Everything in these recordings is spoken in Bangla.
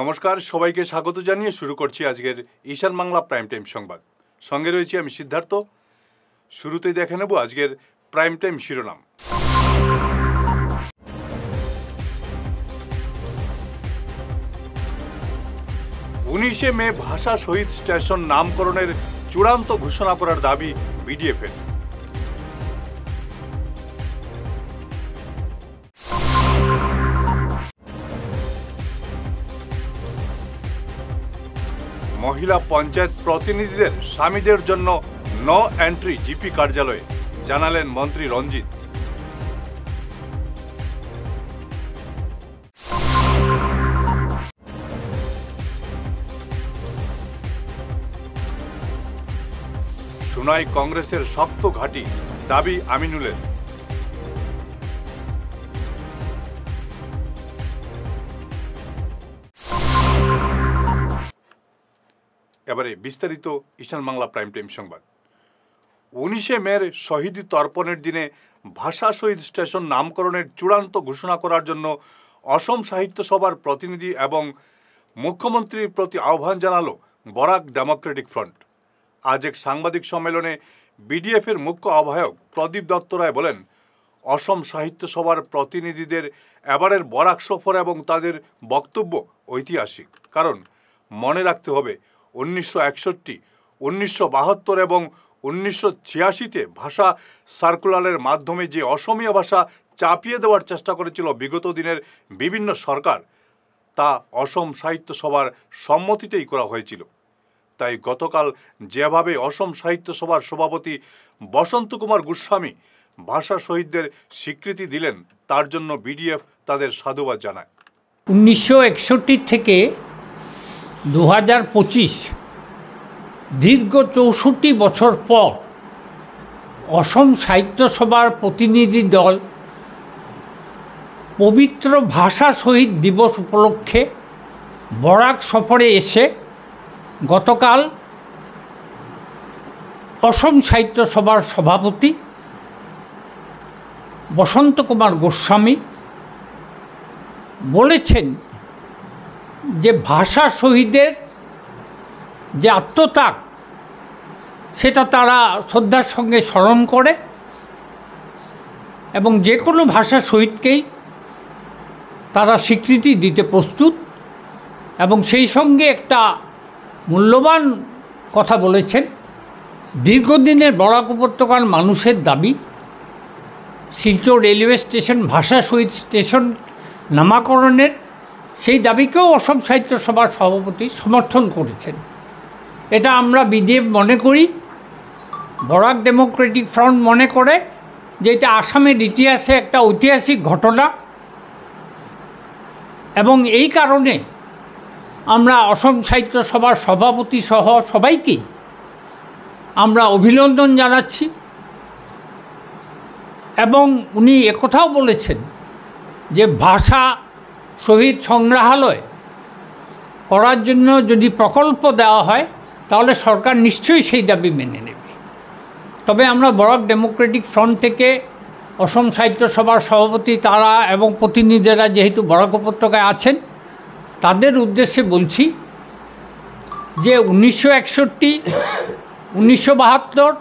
নমস্কার, সবাইকে স্বাগত জানিয়ে শুরু করছি আজকের ঈশান বাংলা প্রাইম টাইম সংবাদ। সঙ্গে রয়েছি আমি সিদ্ধার্থ। শুরুতেই দেখে নেব আজকের প্রাইম টাইম শিরোনাম। উনিশে মে ভাষা শহীদ স্টেশন নামকরণের চূড়ান্ত ঘোষণা করার দাবি বিডিএফের। মহিলা পঞ্চায়েত প্রতিনিধিদের স্বামীদের জন্য নো এন্ট্রি জিপি কার্যালয়ে, জানালেন মন্ত্রী রঞ্জিত। সুনাই কংগ্রেসের শক্ত ঘাঁটি, দাবি আমিনুলের। এবারে বিস্তারিত ঈশান বাংলা প্রাইম টাইম সংবাদ। 19শে মের শহীদ তর্পণের দিনে ভাষা শহীদ স্টেশন নামকরণের চূড়ান্ত ঘোষণা করার জন্য অসম সাহিত্য সভার প্রতিনিধি এবং মুখ্যমন্ত্রীর প্রতি আহ্বান জানালো বরাক ডেমোক্রেটিক ফ্রন্ট। আজ এক সাংবাদিক সম্মেলনে বিডিএফের মুখ্য আহ্বায়ক প্রদীপ দত্ত রায় বলেন, অসম সাহিত্য সভার প্রতিনিধিদের এবারের বরাক সফর এবং তাদের বক্তব্য ঐতিহাসিক। কারণ মনে রাখতে হবে, 1961, 1972 এবং 1986-তে ভাষা সার্কুলারের মাধ্যমে যে অসমীয়া ভাষা চাপিয়ে দেওয়ার চেষ্টা করেছিল বিগত দিনের বিভিন্ন সরকার, তা অসম সাহিত্য সভার সম্মতিতেই করা হয়েছিল। তাই গতকাল যেভাবে অসম সাহিত্য সভার সভাপতি বসন্ত কুমার গোস্বামী ভাষা শহীদদের স্বীকৃতি দিলেন, তার জন্য বিডিএফ তাদের সাধুবাদ জানায়। 1961 থেকে 2025 দীর্ঘ 64 বছর পর অসম সাহিত্য সভার প্রতিনিধি দল পবিত্র ভাষা শহীদ দিবস উপলক্ষে বরাক সফরে এসে গতকাল অসম সাহিত্য সভার সভাপতি বসন্ত কুমার গোস্বামী বলেছেন যে ভাষা শহীদের যে আত্মত্যাগ, সেটা তারা শ্রদ্ধার সঙ্গে স্মরণ করে এবং যে কোনো ভাষা শহীদকেই তারা স্বীকৃতি দিতে প্রস্তুত। এবং সেই সঙ্গে একটা মূল্যবান কথা বলেছেন, দীর্ঘদিনের বরাক উপত্যকার মানুষের দাবি শিলচর রেলওয়ে স্টেশন ভাষা শহীদ স্টেশন নামকরণের, সেই দাবিকেও অসম সাহিত্য সভার সভাপতি সমর্থন করেছেন। এটা আমরা বিডিএফ মনে করি, বরাক ডেমোক্রেটিক ফ্রন্ট মনে করে যে এটা আসামের ইতিহাসে একটা ঐতিহাসিক ঘটনা এবং এই কারণে আমরা অসম সাহিত্য সভার সভাপতি সহ সবাইকেই আমরা অভিনন্দন জানাচ্ছি। এবং উনি একথাও বলেছেন যে ভাষা শহীদ সংগ্রহালয় করার জন্য যদি প্রকল্প দেওয়া হয় তাহলে সরকার নিশ্চয়ই সেই দাবি মেনে নেবে। তবে আমরা বরাক ডেমোক্রেটিক ফ্রন্ট থেকে অসম সাহিত্য সভার সভাপতি তারা এবং প্রতিনিধিরা যেহেতু বরাক উপত্যকায় আছেন, তাদের উদ্দেশ্যে বলছি যে 1961, 1972,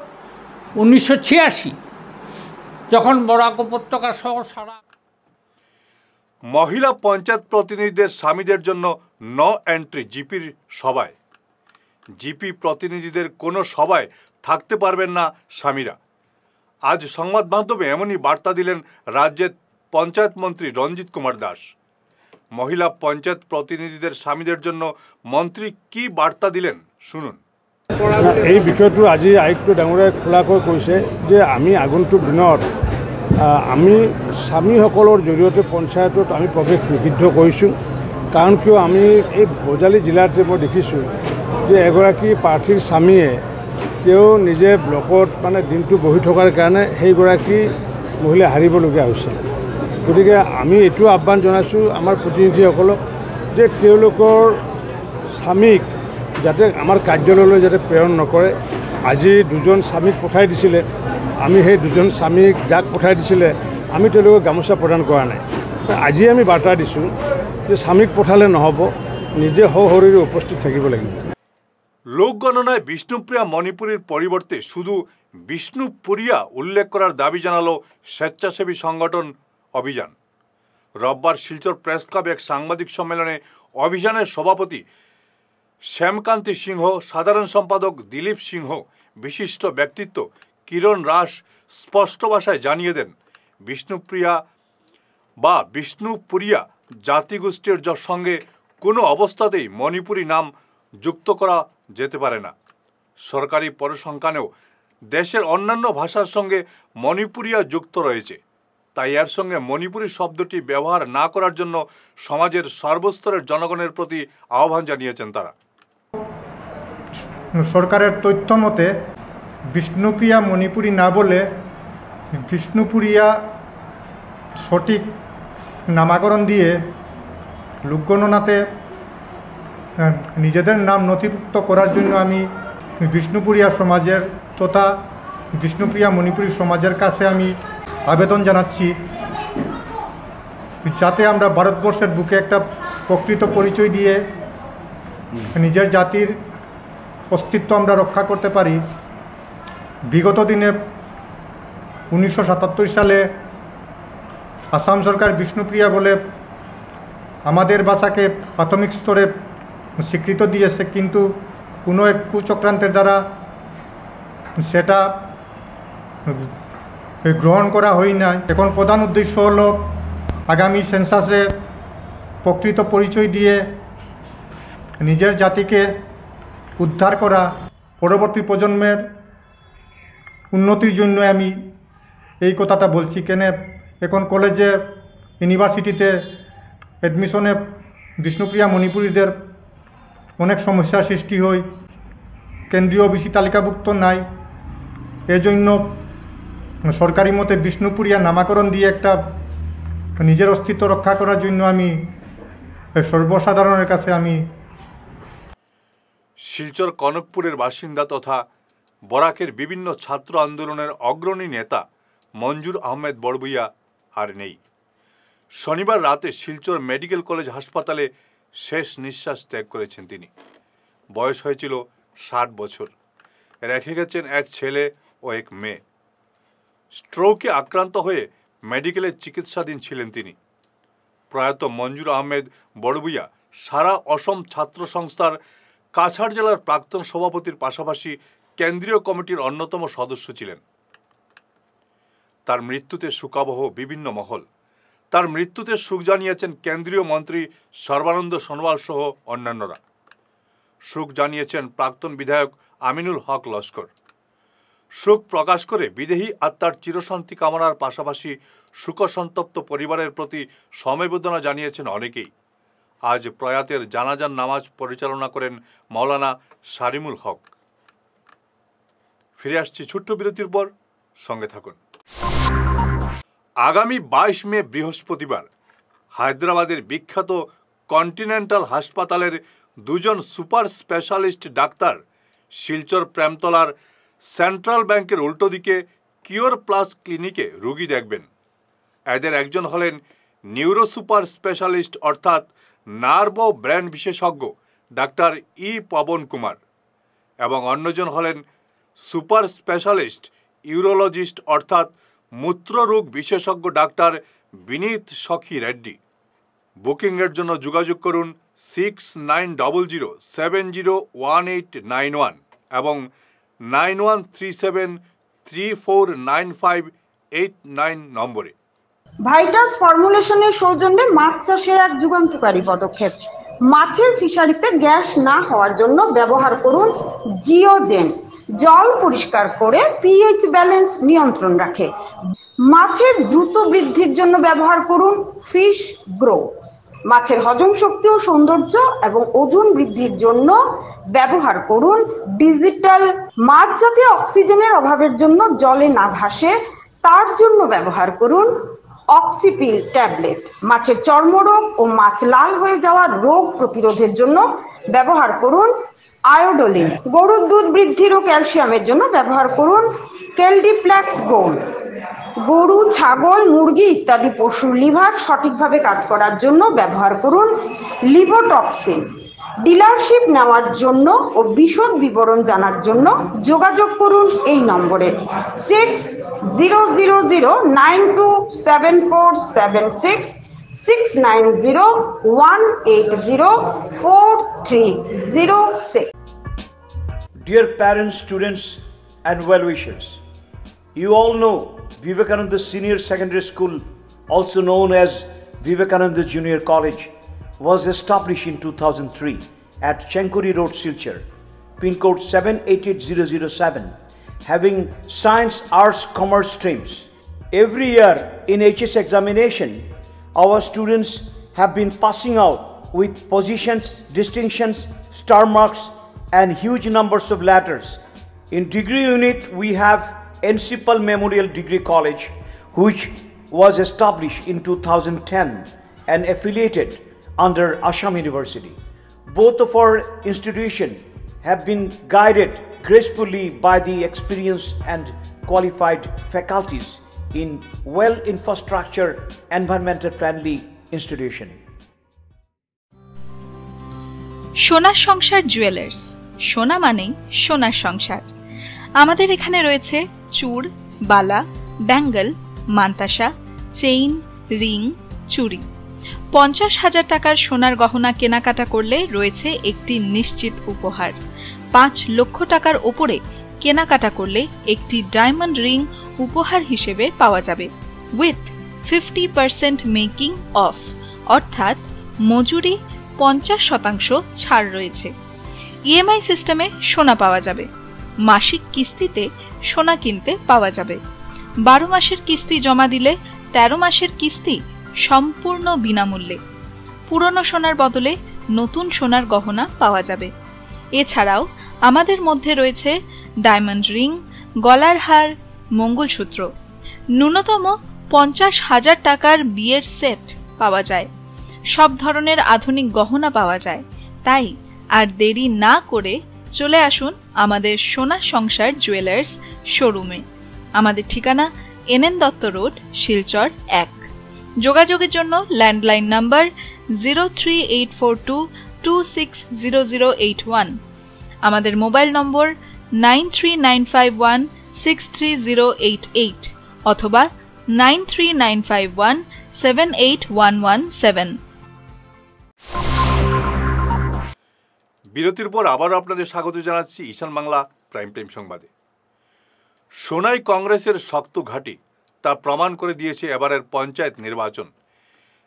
1986 যখন বরাক উপত্যকা সহ সারা মহিলা পঞ্চায়েত প্রতিনিধিদের স্বামীদের জন্য নো এন্ট্রি জিপির সভায়। জিপি প্রতিনিধিদের কোনো সভায় থাকতে পারবেন না স্বামীরা। আজ সংবাদ মাধ্যমে এমনই বার্তা দিলেন রাজ্যের পঞ্চায়েত মন্ত্রী রঞ্জিত কুমার দাস। মহিলা পঞ্চায়েত প্রতিনিধিদের স্বামীদের জন্য মন্ত্রী কি বার্তা দিলেন শুনুন। এই বিষয়টো আজি আয়ুক্ত ডাঙৰীয়াই খোলাকৈ কৈছে যে আমি আগন্তুক দিনত আমি স্বামীসকলৰ জৰিয়তে পঞ্চায়তত আমি প্ৰৱেশ নিষিদ্ধ কৰিছোঁ। কাৰণ কিয় আমি এই বজালী জিলাতে মই দেখিছোঁ যে এগৰাকী প্ৰাৰ্থীৰ স্বামীয়ে তেওঁ নিজে ব্লকত দিনটো বহি থকাৰ কাৰণে সেইগৰাকী মহিলা হাৰিবলগীয়া হৈছে। গতিকে আমি এইটো আহ্বান জনাইছোঁ আমাৰ প্ৰতিনিধিসকলক যে তেওঁলোকৰ স্বামীক যাতে আমাৰ কাৰ্যালয়লৈ যাতে প্ৰেৰণ নকৰে। আজি দুজন স্বামীক পঠাই দিছিলে, আমি সেই দুজন স্বামীক যাক পঠাই দিছিলে আমি তেওঁলোকক গামোচা প্ৰদান কৰা নাই। আজি আমি বাৰ্তা দিছোঁ যে স্বামীক পঠালে নহ'ব, নিজে সশৰীৰে উপস্থিত থাকিব লাগিব। লোকগণনায় বিষ্ণুপ্রিয়া মণিপুরীর পরিবর্তে শুধু বিষ্ণুপুরিয়া উল্লেখ করার দাবি জানালো স্বেচ্ছাসেবী সংগঠন অভিযান। রোববার শিলচর প্রেস ক্লাবে এক সাংবাদিক সম্মেলনে অভিযানের সভাপতি শ্যামকান্তি সিংহ, সাধারণ সম্পাদক দিলীপ সিংহ, বিশিষ্ট ব্যক্তিত্ব কিরণ রাস স্পষ্ট ভাষায় জানিয়ে দেন, বিষ্ণুপ্রিয়া বা বিষ্ণুপুরিয়া জাতিগোষ্ঠীর সঙ্গে কোনো অবস্থাতেই মণিপুরী নাম যুক্ত করা যেতে পারে না। সরকারি পরিসংখ্যানেও দেশের অন্যান্য ভাষার সঙ্গে মণিপুরিয়া যুক্ত রয়েছে, তাই এর সঙ্গে মণিপুরী শব্দটি ব্যবহার না করার জন্য সমাজের সর্বস্তরের জনগণের প্রতি আহ্বান জানিয়েছেন তারা। সরকারের তথ্য মতে বিষ্ণুপ্রিয়া মণিপুরী না বলে বিষ্ণুপুরিয়া সঠিক নামকরণ দিয়ে লোকগণনাতে নিজেদের নাম নথিভুক্ত করার জন্য আমি বিষ্ণুপুরিয়া সমাজের তথা বিষ্ণুপ্রিয়া মণিপুরী সমাজের কাছে আমি আবেদন জানাচ্ছি, যাতে আমরা ভারতবর্ষের বুকে একটা প্রকৃত পরিচয় দিয়ে নিজের জাতির অস্তিত্ব আমরা রক্ষা করতে পারি। বিগত দিনে 1977 সালে আসাম সরকার বিষ্ণুপ্রিয়া বলে আমাদের ভাষাকে প্রাথমিক স্তরে স্বীকৃত দিয়েছে, কিন্তু কোনো এক কুচক্রান্তের দ্বারা সেটা গ্রহণ করা হয় না। এখন প্রধান উদ্দেশ্য হলো আগামী সেন্সাসে প্রকৃত পরিচয় দিয়ে নিজের জাতিকে উদ্ধার করা, পরবর্তী প্রজন্মের উন্নতির জন্য আমি এই কথাটা বলছি। কেন এখন কলেজে ইউনিভার্সিটিতে অ্যাডমিশনে বিষ্ণুপ্রিয়া মণিপুরীদের অনেক সমস্যার সৃষ্টি হয়, কেন্দ্রীয় ওবিসি তালিকাভুক্ত নাই, এজন্য সরকারি মতে বিষ্ণুপুরিয়া নামকরণ দিয়ে একটা নিজের অস্তিত্ব রক্ষা করার জন্য আমি সর্বসাধারণের কাছে আমি শিলচর কনকপুরের বাসিন্দা তথা বরাকের বিভিন্ন ছাত্র আন্দোলনের অগ্রণী নেতা মঞ্জুর আহমেদ বড়বুইয়া আর নেই। শনিবার রাতে শিলচর মেডিকেল কলেজ হাসপাতালে শেষ নিঃশ্বাস ত্যাগ করেছেন তিনি। বয়স হয়েছিল 60 বছর। রেখে গেছেন এক ছেলে ও এক মেয়ে। স্ট্রোকে আক্রান্ত হয়ে মেডিকেলে চিকিৎসাধীন ছিলেন তিনি। প্রয়াত মঞ্জুর আহমেদ বড়বুইয়া সারা অসম ছাত্র সংস্থার কাছাড় জেলার প্রাক্তন সভাপতির পাশাপাশি কেন্দ্রীয় কমিটির অন্যতম সদস্য ছিলেন। তার মৃত্যুতে শোকাবহ বিভিন্ন মহল। তার মৃত্যুতে শোক জানিয়েছেন কেন্দ্রীয় মন্ত্রী সর্বানন্দ সোনোয়াল সহ অন্যান্যরা। শোক জানিয়েছেন প্রাক্তন বিধায়ক আমিনুল হক লস্কর। শোক প্রকাশ করে বিদেহী আত্মার চিরশান্তি কামনার পাশাপাশি শোকসন্তপ্ত পরিবারের প্রতি সমবেদনা জানিয়েছেন অনেকেই। আজ প্রয়াতের জানাজার নামাজ পরিচালনা করেন মাওলানা শারিমুল হক। ফিরে আসছি ছোট্ট বিরতির পর, সঙ্গে থাকুন। আগামী 22 মে বৃহস্পতিবার হায়দ্রাবাদের বিখ্যাত কন্টিনেন্টাল হাসপাতালের 2 জন সুপার স্পেশালিস্ট ডাক্তার শিলচর প্রেমতলার সেন্ট্রাল ব্যাংকের উল্টো দিকে কিওর প্লাস ক্লিনিকে রোগী দেখবেন। এদের একজন হলেন নিউরো সুপার স্পেশালিস্ট অর্থাৎ নার্ভ ও ব্রেন বিশেষজ্ঞ ডাক্তার ই পবন কুমার, এবং অন্যজন হলেন সুপার স্পেশালিস্ট ইউরোলজিস্ট অর্থাৎ মূত্ররোগ বিশেষজ্ঞ ডাক্তার বিনীত সখী রেড্ডি। বুকিংয়ের জন্য যোগাযোগ করুন 6900701891 এবং 9137349589 নম্বরে। ভাইটাস ফর্মুলেশনের সৌজন্যে মাছ চাষের এক যুগান্তকারী পদক্ষেপ। মাছের ফিশারিতে গ্যাস না হওয়ার জন্য ব্যবহার করুন জিওজেন। জল পরিষ্কার করে পিএইচ ব্যালেন্স নিয়ন্ত্রণ রাখে। মাছের দ্রুত বৃদ্ধির জন্য ব্যবহার করুন ফিশ গ্রো। মাছের হজম শক্তি ও সৌন্দর্য এবং ওজন বৃদ্ধির জন্য ব্যবহার করুন ডিজিটাল। মাছ যাতে অক্সিজেনের অভাবের জন্য জলে না ভাসে তার জন্য ব্যবহার করুন অক্সিপিল ট্যাবলেট। মাছের চর্মরোগ ও মাছ লাল হয়ে যাওয়ার রোগ প্রতিরোধের জন্য ব্যবহার করুন আয়োডোলিন। গরুর দুধ বৃদ্ধির ও ক্যালসিয়ামের জন্য ব্যবহার করুন কেলডিপ্লেক্স গোল্ড। গরু, ছাগল, মুরগি ইত্যাদি পশুর লিভার সঠিকভাবে কাজ করার জন্য ব্যবহার করুন লিভোটক্সিন। ডিলারশিপ নেওয়ার জন্য ও বিশদ বিবরণ জানার জন্য যোগাযোগ করুন এই নম্বরে 6000927476 690-180-4306. Dear parents, students, and well-wishers, you all know Vivekananda Senior Secondary School, also known as Vivekananda Junior College, was established in 2003 at Chenkuri Road, Silchar, pin code 788007, having science, arts, commerce streams. Every year in HS examination, our students have been passing out with positions, distinctions, star marks, and huge numbers of letters. In degree unit, we have Encipal Memorial Degree College, which was established in 2010 and affiliated under Assam University. Both of our institutions have been guided gracefully by the experienced and qualified faculties in well-infrastructure, environmental-friendly institution. সোনার সংসার জুয়েলার্স, সোনা মানেই সোনার সংসার। আমাদের এখানে রয়েছে চূড়, বালা, ব্যাঙ্গল, মান্তাসা, চেইন, রিং, চুড়ি। 50,000 টাকার সোনার গহনা কেনাকাটা করলে রয়েছে একটি নিশ্চিত উপহার। 5 লক্ষ টাকার ওপরে কেনাকাটা করলে একটি ডায়মন্ড রিং উপহার হিসেবে পাওয়া যাবে উইথ 50% মেকিং অফ, অর্থাৎ মজুরি 50% ছাড় রয়েছে। ইএমআই সিস্টেমে সোনা পাওয়া যাবে। মাসিক কিস্তিতে সোনা কিনতে পাওয়া যাবে। 12 মাসের কিস্তি জমা দিলে 13 মাসের কিস্তি সম্পূর্ণ বিনামূল্যে। পুরনো সোনার বদলে নতুন সোনার গহনা পাওয়া যাবে। এছাড়াও আমাদের মধ্যে রয়েছে ডায়মন্ড রিং, গলার হার, মঙ্গলসূত্র। ন্যূনতম 50,000 টাকার বিয়ের সেট পাওয়া যায়। সব ধরনের আধুনিক গহনা পাওয়া যায়। তাই আর দেরি না করে চলে আসুন আমাদের সোনা সংসার জুয়েলার্স শোরুমে। আমাদের ঠিকানা NN দত্ত রোড, শিলচর 1। যোগাযোগের জন্য ল্যান্ডলাইন নাম্বার 03842260081, আমাদের মোবাইল নম্বর 9395163088 অথবা 9395178117। বিরতির পর আবারও আপনাদের স্বাগত জানাচ্ছি ঈশান বাংলা প্রাইম টাইম সংবাদে। সোনাই কংগ্রেসের শক্ত ঘাঁটি তা প্রমাণ করে দিয়েছে এবারের পঞ্চায়েত নির্বাচন।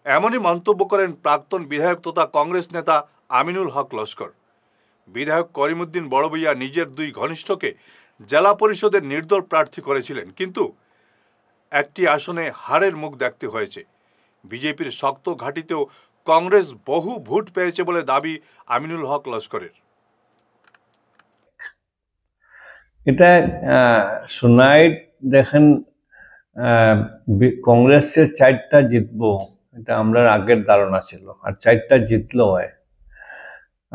এমনই মন্তব্য করেন প্রাক্তন বিধায়ক তথা কংগ্রেস নেতা আমিনুল হক লস্কর। বিধায়ক করিমউদ্দিন বড়ভূঁইয়া নিজের 2 ঘনিষ্ঠকে জেলা পরিষদের নির্দল প্রার্থী করেছিলেন, কিন্তু একটি আসনে হারের মুখ দেখতে হয়েছে। বিজেপির শক্ত ঘাঁটিতেও কংগ্রেস বহু ভোট পেয়েছে বলে দাবি আমিনুল হক লস্করের। এটা সোনাইট দেখেন কংগ্রেসের 4টা জিতবো, এটা আমরা আগের ধারণা ছিল, আর 4টা জিতলো হয়,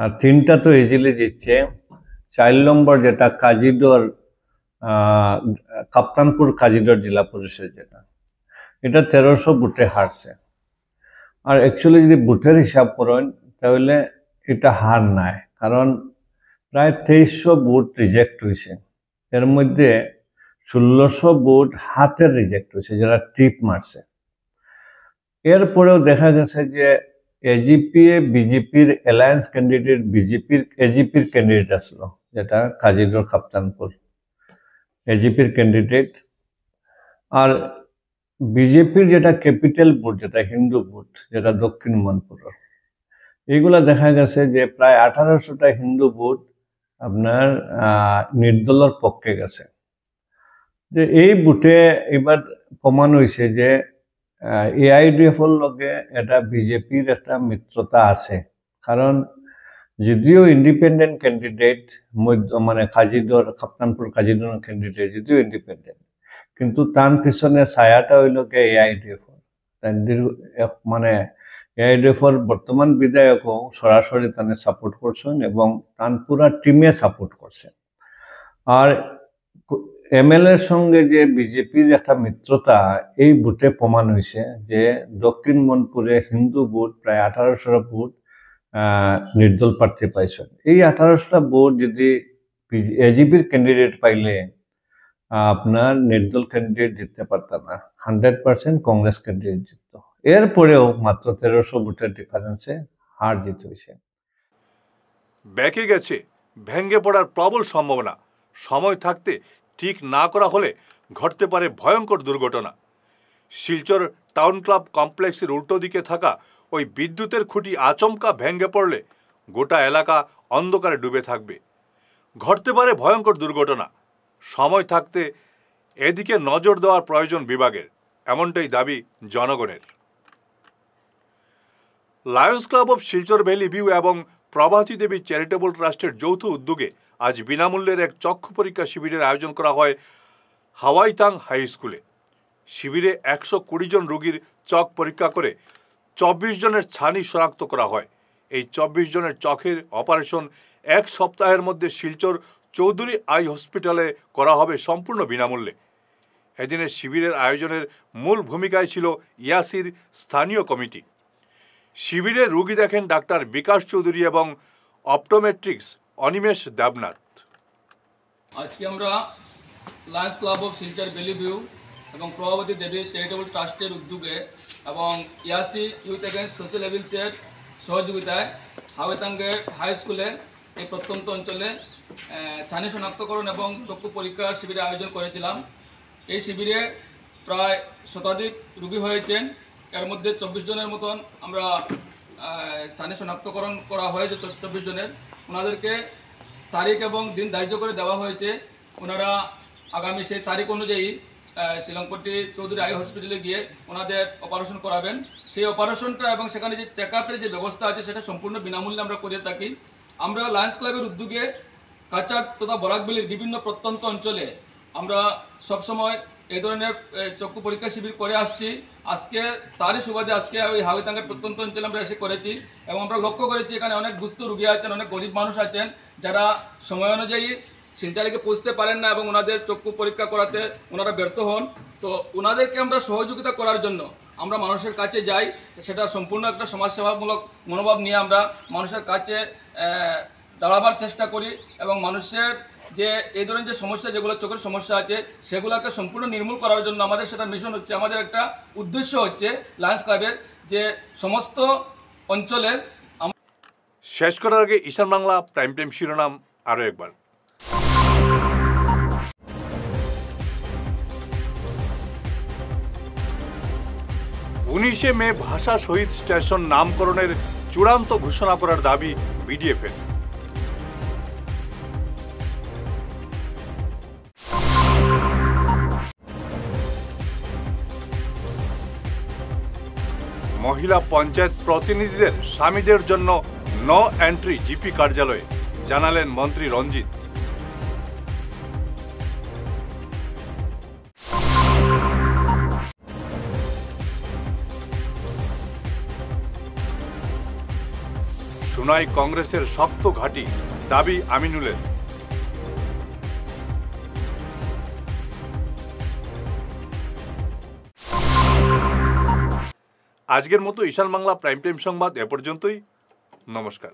আর 3টা তো ইজিলি জিতছে। 4 নম্বর যেটা কাজিডোর, কাপ্তানপুর কাজিডোর জেলা পরিষদ, যেটা এটা 1300 ভোটে হারছে। আর অ্যাকচুয়ালি যদি ভোটের হিসাব করেন তাহলে এটা হার নাই, কারণ প্রায় 2300 ভোট রিজেক্ট হয়েছে। এর মধ্যে 1600 ভোট হাতের রিজেক্ট হয়েছে, যারা টিপ মারছে। এরপরেও দেখা গেছে যে এজিপিএ বিজেপির অ্যালায়েন্স ক্যান্ডিডেট, এজিপির ক্যান্ডিডেট আসলো, যেটা কাজিডোর কাপ্তানপুর এজিপির ক্যান্ডিডেট, আর বিজেপির যেটা ক্যাপিটাল ভোট, যেটা হিন্দু ভোট, যেটা দক্ষিণ মনপুর, এইগুলা দেখা গেছে যে প্রায় 1800টা হিন্দু ভোট আপনার নির্দলের পক্ষে গেছে। যে এই ভোটে এবার প্রমাণ হয়েছে যে এআইডিএফের লগে এটা বিজেপির একটা মিত্রতা আছে, কারণ যদিও ইন্ডিপেন্ডেন্ট ক্যান্ডিডেট মানে কাজিডোর, কাপ্তানপুর কাজিডোর ক্যান্ডিডেট যদিও ইন্ডিপেন্ডেন্ট, কিন্তু তার পিছনে ছায়াটা হইল কে এআইডিএফ। মানে এআইডিএফর বর্তমান বিধায়কও সরাসরি তানে সাপোর্ট করছেন এবং তান পুরা টিমে সাপোর্ট করছেন। আর এমএলএর সঙ্গে যে বিজেপির একটা মিত্রতা, এই ভোটে প্রমাণ হয়েছে যে দক্ষিণ মনপুরে হিন্দু ভোট প্রায় 1800 ভোট নির্দল প্রার্থী পাইছেন। এই 18টা ভোট যদি এজিপির ক্যান্ডিডেট পাইলে আপনার নির্দল ক্যান্ডিডেট জিততে পারতাম না, 100% কংগ্রেস ক্যান্ডিডেট জিতত। এরপরেও মাত্র 1300 ভোটের ডিফারেন্সে হার জিত হয়েছে। ব্যাকে গেছে, ভেঙে পড়ার প্রবল সম্ভাবনা। সময় থাকতে ঠিক না করা হলে ঘটতে পারে ভয়ঙ্কর দুর্ঘটনা। শিলচর টাউন ক্লাব কমপ্লেক্সের উল্টো দিকে থাকা ওই বিদ্যুতের খুঁটি আচমকা ভেঙে পড়লে গোটা এলাকা অন্ধকারে ডুবে থাকবে। ঘটতে পারে ভয়ঙ্কর দুর্ঘটনা। সময় থাকতে এদিকে নজর দেওয়ার প্রয়োজন বিভাগের, এমনটাই দাবি জনগণের। Lions club of Silchar valley view এবং প্রভাতী দেবী চ্যারিটেবল ট্রাস্টের যৌথ উদ্যোগে আজ বিনামূল্যের এক চক্ষু পরীক্ষা শিবিরের আয়োজন করা হয় হাওয়াইতাং হাই স্কুলে। শিবিরে 120 জন রোগীর চোখ পরীক্ষা করে 24 জনের ছানি শনাক্ত করা হয়। এই 24 জনের চোখের অপারেশন 1 সপ্তাহের মধ্যে শিলচর চৌধুরী আই হসপিটালে করা হবে সম্পূর্ণ বিনামূল্যে। এদিনের শিবিরের আয়োজনের মূল ভূমিকায় ছিল ইয়াসির স্থানীয় কমিটি। শিবিরে রোগী দেখেন ডাক্তার বিকাশ চৌধুরী এবং অপটোমেট্রিক্স অনিমেষ দেবনাথ। আজকে আমরা Lions club of Silchar valley view এবং প্রভাবতী দেবী চ্যারিটেবল ট্রাস্টের উদ্যোগে এবং ইয়াসি ইউথ এগেন্স্ট সোশ্যাল এভিলসের সহযোগিতায় হাওয়াইতাঙ্গের হাই স্কুলে এই প্রত্যন্ত অঞ্চলে ছানি শনাক্তকরণ এবং চক্ষু পরীক্ষা শিবিরের আয়োজন করেছিলাম। এই শিবিরে প্রায় শতাধিক রোগী হয়েছেন। এর মধ্যে 24 জনের মতন আমরা ছানি শনাক্তকরণ করা হয়েছে। 24 জনের ওনাদেরকে তারিখ এবং দিন ধার্য করে দেওয়া হয়েছে। ওনারা আগামী সেই তারিখ অনুযায়ী শিলংপট্টি চৌধুরী আই হসপিটালে গিয়ে ওনাদের অপারেশন করাবেন। সেই অপারেশনটা এবং সেখানে যে চেক আপের যে ব্যবস্থা আছে সেটা সম্পূর্ণ বিনামূল্যে আমরা করে থাকি। আমরা লায়ন্স ক্লাবের উদ্যোগে কাচার তথা বরাকবেলির বিভিন্ন প্রত্যন্ত অঞ্চলে আমরা সবসময় এই ধরনের চক্ষু পরীক্ষা শিবির করে আসছি। আজকে তারই সুবাদে আজকে ওই হাওয়াইতাঙ্গের প্রত্যন্ত অঞ্চলে আমরা এসে করেছি এবং আমরা লক্ষ্য করেছি এখানে অনেক দুস্থ রোগী আছেন, অনেক গরিব মানুষ আছেন যারা সময় অনুযায়ী শিলচরে পৌঁছতে পারেন না এবং ওনাদের চক্ষু পরীক্ষা করাতে ওনারা ব্যর্থ হন। তো ওনাদেরকে আমরা সহযোগিতা করার জন্য আমরা মানুষের কাছে যাই। সেটা সম্পূর্ণ একটা সমাজসেবামূলক মনোভাব নিয়ে আমরা মানুষের কাছে দাঁড়াবার চেষ্টা করি এবং মানুষের যে এই ধরনের যে সমস্যা, যেগুলো চোখের সমস্যা আছে সেগুলোকে সম্পূর্ণ নির্মূল করার জন্য আমাদের সেটা মিশন হচ্ছে। আমাদের একটা উদ্দেশ্য হচ্ছে লায়ন্স ক্লাবের যে সমস্ত অঞ্চলের। শেষ করার আগে ঈশান বাংলা প্রাইম টাইম শিরোনাম আরও একবার। 19শে মে ভাষা শহীদ স্টেশন নামকরণের চূড়ান্ত ঘোষণা করার দাবি বিডিএফের। মহিলা পঞ্চায়েত প্রতিনিধিদের স্বামীদের জন্য নো এন্ট্রি জিপি কার্যালয়ে, জানালেন মন্ত্রী রঞ্জিত। সুনাই কংগ্রেসের শক্ত ঘাঁটি, দাবি আমিনুলের। আজকের মতো ঈশান বাংলা প্রাইম টাইম সংবাদ এ পর্যন্তই। নমস্কার।